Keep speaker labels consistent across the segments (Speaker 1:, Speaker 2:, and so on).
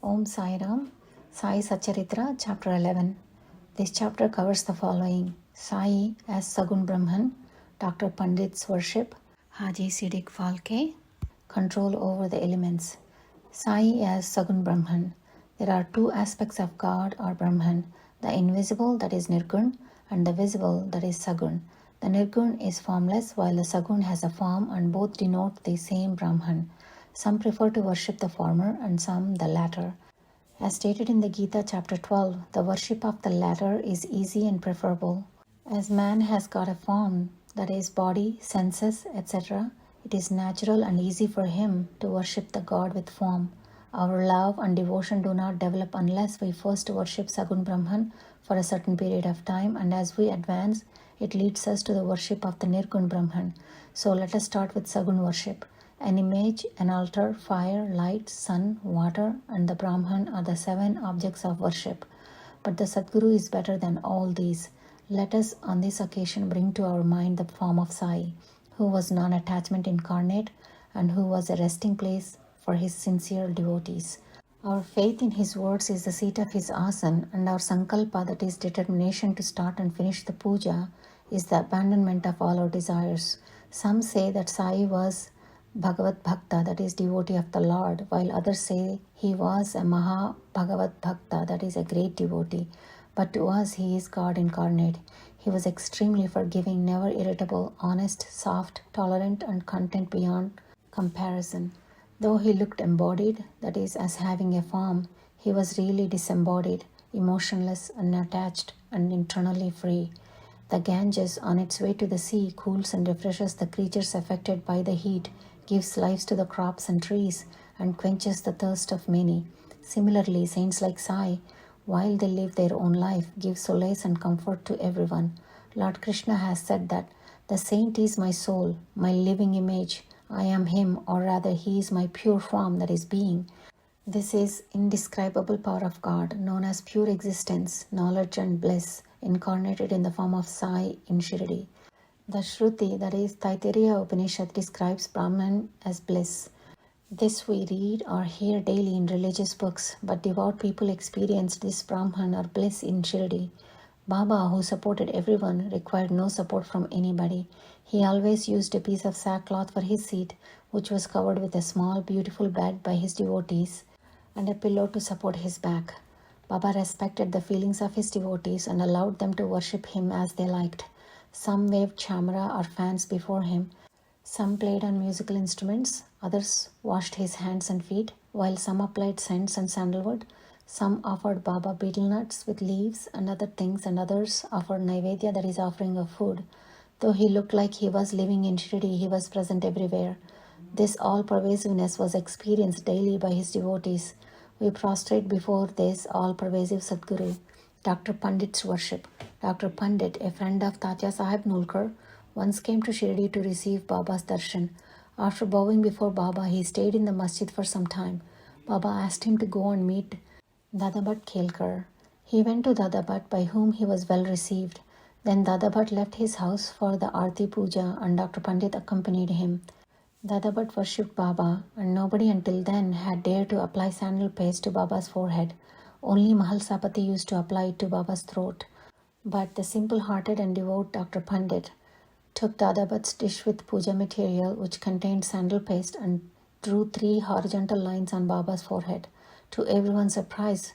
Speaker 1: Om Sai Ram, Sai Satcharitra, Chapter 11. This chapter covers the following: Sai as Sagun Brahman, Dr. Pandit's worship, Haji Siddiq Falke, control over the elements. Sai as Sagun Brahman. There are two aspects of God or Brahman: the invisible, that is Nirgun, and the visible, that is Sagun. The Nirgun is formless, while the Sagun has a form, and both denote the same Brahman. Some prefer to worship the former and some the latter. As stated in the Gita chapter 12, the worship of the latter is easy and preferable. As man has got a form, that is body, senses, etc., it is natural and easy for him to worship the God with form. Our love and devotion do not develop unless we first worship Sagun Brahman for a certain period of time, and as we advance, it leads us to the worship of the Nirgun Brahman. So let us start with Sagun worship. An image, an altar, fire, light, sun, water, and the Brahman are the 7 objects of worship. But the Sadguru is better than all these. Let us on this occasion bring to our mind the form of Sai, who was non-attachment incarnate and who was a resting place for his sincere devotees. Our faith in his words is the seat of his asan, and our sankalpa, that is determination to start and finish the puja, is the abandonment of all our desires. Some say that Sai was Bhagavad Bhakta, that is devotee of the Lord, while others say he was a Maha Bhagavad Bhakta, that is a great devotee. But to us he is God incarnate. He was extremely forgiving, never irritable, honest, soft, tolerant, and content beyond comparison. Though he looked embodied, that is, as having a form, he was really disembodied, emotionless, unattached, and internally free. The Ganges, on its way to the sea, cools and refreshes the creatures affected by the heat, gives life to the crops and trees, and quenches the thirst of many. Similarly, saints like Sai, while they live their own life, give solace and comfort to everyone. Lord Krishna has said that the saint is my soul, my living image. I am him, or rather he is my pure form, that is being. This is indescribable power of God, known as pure existence, knowledge and bliss, incarnated in the form of Sai in Shirdi. The Shruti, that is Taittiriya Upanishad, describes Brahman as bliss. This we read or hear daily in religious books, but devout people experienced this Brahman or bliss in Shirdi. Baba, who supported everyone, required no support from anybody. He always used a piece of sackcloth for his seat, which was covered with a small, beautiful bed by his devotees, and a pillow to support his back. Baba respected the feelings of his devotees and allowed them to worship him as they liked. Some waved chamara or fans before him. Some played on musical instruments. Others washed his hands and feet, while some applied scents and sandalwood. Some offered Baba betel nuts with leaves and other things, and others offered Naivedya, that is offering of food. Though he looked like he was living in Shirdi, he was present everywhere. This all-pervasiveness was experienced daily by his devotees. We prostrate before this all-pervasive Sadguru. Dr. Pandit's worship. Dr. Pandit, a friend of Tatya Sahib Nulkar, once came to Shirdi to receive Baba's darshan. After bowing before Baba, he stayed in the masjid for some time. Baba asked him to go and meet Dadabhat Khelkar. He went to Dadabhat, by whom he was well received. Then Dadabhat left his house for the Aarti Puja, and Dr. Pandit accompanied him. Dadabhat worshipped Baba, and nobody until then had dared to apply sandal paste to Baba's forehead. Only Mahal Sapati used to apply it to Baba's throat. But the simple-hearted and devout Dr. Pandit took Dadabhat's dish with puja material, which contained sandal paste, and drew 3 horizontal lines on Baba's forehead. To everyone's surprise,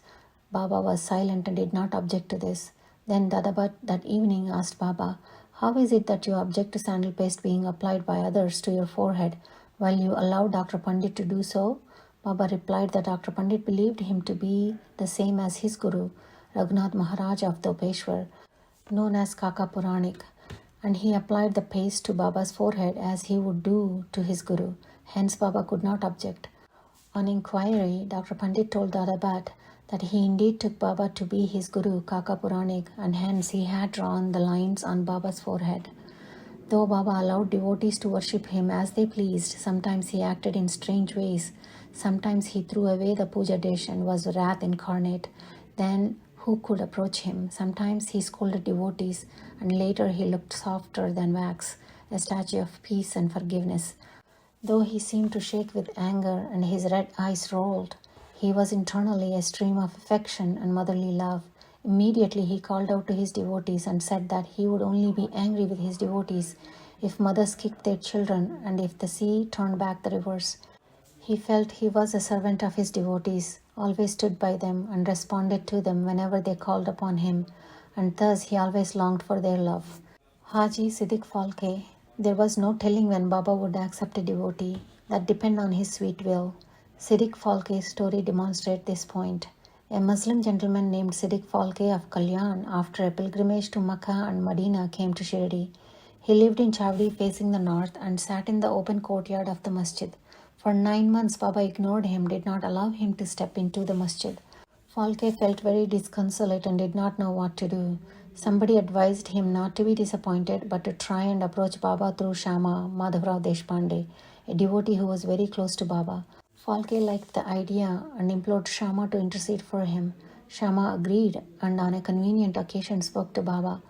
Speaker 1: Baba was silent and did not object to this. Then Dadabhat that evening asked Baba, "How is it that you object to sandal paste being applied by others to your forehead, while you allow Dr. Pandit to do so?" Baba replied that Dr. Pandit believed him to be the same as his guru, Raghunath Maharaj of Dopeshwar, known as Kaka Puranik, and he applied the paste to Baba's forehead as he would do to his guru. Hence Baba could not object. On inquiry, Dr. Pandit told Dadabhat that he indeed took Baba to be his guru, Kaka Puranik, and hence he had drawn the lines on Baba's forehead. Though Baba allowed devotees to worship him as they pleased, sometimes he acted in strange ways. Sometimes he threw away the puja dish and was wrath incarnate. Then who could approach him? Sometimes he scolded devotees, and later he looked softer than wax, a statue of peace and forgiveness. Though he seemed to shake with anger and his red eyes rolled, He was internally a stream of affection and motherly love. Immediately he called out to his devotees and said that he would only be angry with his devotees if mothers kicked their children and if the sea turned back the rivers. He felt he was a servant of his devotees, always stood by them and responded to them whenever they called upon him, and thus he always longed for their love. Haji Siddiq Falke. There was no telling when Baba would accept a devotee. That depended on his sweet will. Siddiq Falke's story demonstrates this point. A Muslim gentleman named Siddiq Falke of Kalyan, after a pilgrimage to Makkah and Medina, came to Shirdi. He lived in Chavdi facing the north and sat in the open courtyard of the masjid. For 9 months, Baba ignored him, did not allow him to step into the masjid. Falke felt very disconsolate and did not know what to do. Somebody advised him not to be disappointed but to try and approach Baba through Shama Madhavrao Deshpande, a devotee who was very close to Baba. Falke liked the idea and implored Shama to intercede for him. Shama agreed and on a convenient occasion spoke to Baba.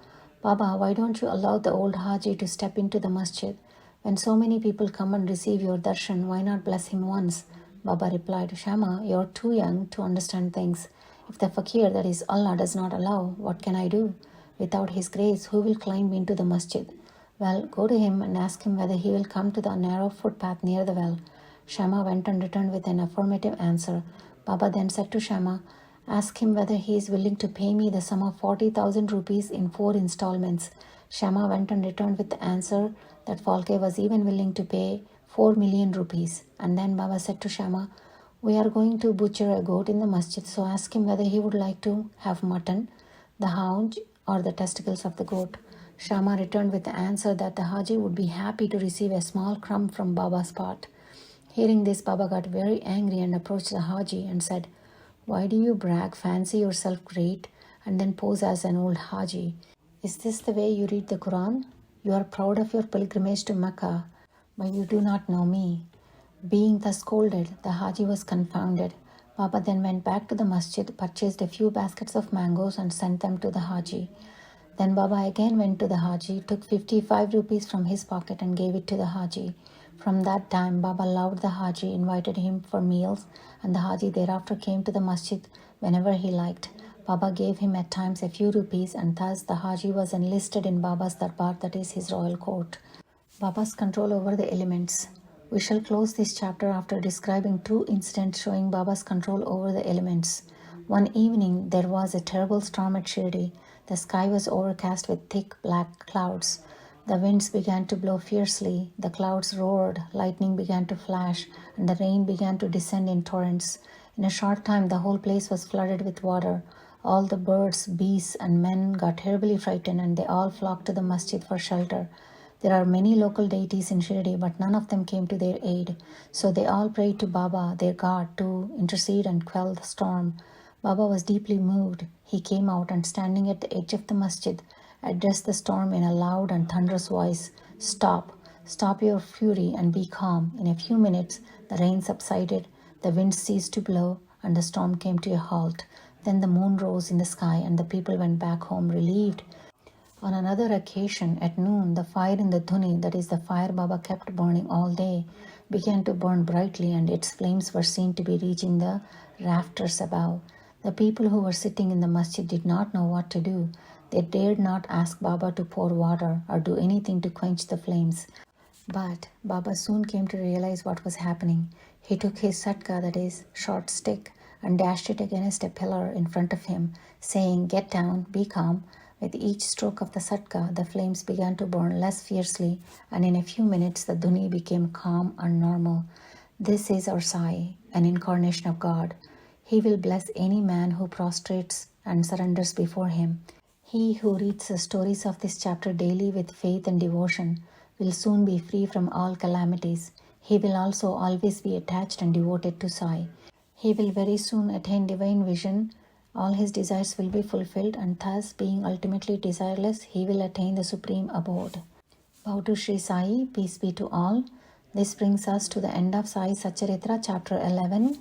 Speaker 1: Baba, why don't you allow the old Haji to step into the masjid? When so many people come and receive your darshan, why not bless him once? Baba replied, Shama, you are too young to understand things. If the fakir, that is Allah, does not allow, what can I do? Without his grace, who will climb into the masjid? Well, go to him and ask him whether he will come to the narrow footpath near the well. Shama went and returned with an affirmative answer. Baba then said to Shama, ask him whether he is willing to pay me the sum of 40,000 rupees in 4 installments. Shama went and returned with the answer that Falke was even willing to pay 4 million rupees. And then Baba said to Shama, we are going to butcher a goat in the masjid, so ask him whether he would like to have mutton, the haunch, or the testicles of the goat. Shama returned with the answer that the Haji would be happy to receive a small crumb from Baba's pot. Hearing this, Baba got very angry and approached the Haji and said, why do you brag, fancy yourself great, and then pose as an old Haji? Is this the way you read the Quran? You are proud of your pilgrimage to Mecca, but you do not know me. Being thus scolded, the Haji was confounded. Baba then went back to the masjid, purchased a few baskets of mangoes and sent them to the Haji. Then Baba again went to the Haji, took 55 rupees from his pocket and gave it to the Haji. From that time, Baba loved the Haji, invited him for meals, and the Haji thereafter came to the masjid whenever he liked. Baba gave him at times a few rupees, and thus the Haji was enlisted in Baba's darbar, that is his royal court. Baba's control over the elements. We shall close this chapter after describing 2 incidents showing Baba's control over the elements. One evening, there was a terrible storm at Shirdi. The sky was overcast with thick black clouds. The winds began to blow fiercely, the clouds roared, lightning began to flash, and the rain began to descend in torrents. In a short time, the whole place was flooded with water. All the birds, beasts, and men got terribly frightened, and they all flocked to the masjid for shelter. There are many local deities in Shirdi, but none of them came to their aid. So they all prayed to Baba, their god, to intercede and quell the storm. Baba was deeply moved. He came out and, standing at the edge of the masjid, addressed the storm in a loud and thunderous voice. Stop! Stop your fury and be calm. In a few minutes, the rain subsided, the wind ceased to blow, and the storm came to a halt. Then the moon rose in the sky, and the people went back home relieved. On another occasion, at noon, the fire in the dhuni, that is the fire Baba kept burning all day, began to burn brightly, and its flames were seen to be reaching the rafters above. The people who were sitting in the masjid did not know what to do. They dared not ask Baba to pour water or do anything to quench the flames. But Baba soon came to realize what was happening. He took his satka, that is, short stick, and dashed it against a pillar in front of him, saying, get down, be calm. With each stroke of the satka, the flames began to burn less fiercely, and in a few minutes the dhuni became calm and normal. This is our Sai, an incarnation of God. He will bless any man who prostrates and surrenders before him. He who reads the stories of this chapter daily with faith and devotion will soon be free from all calamities. He will also always be attached and devoted to Sai. He will very soon attain divine vision. All his desires will be fulfilled, and thus, being ultimately desireless, he will attain the supreme abode. Bow to Sri Sai, peace be to all. This brings us to the end of Sai Satcharitra, chapter 11.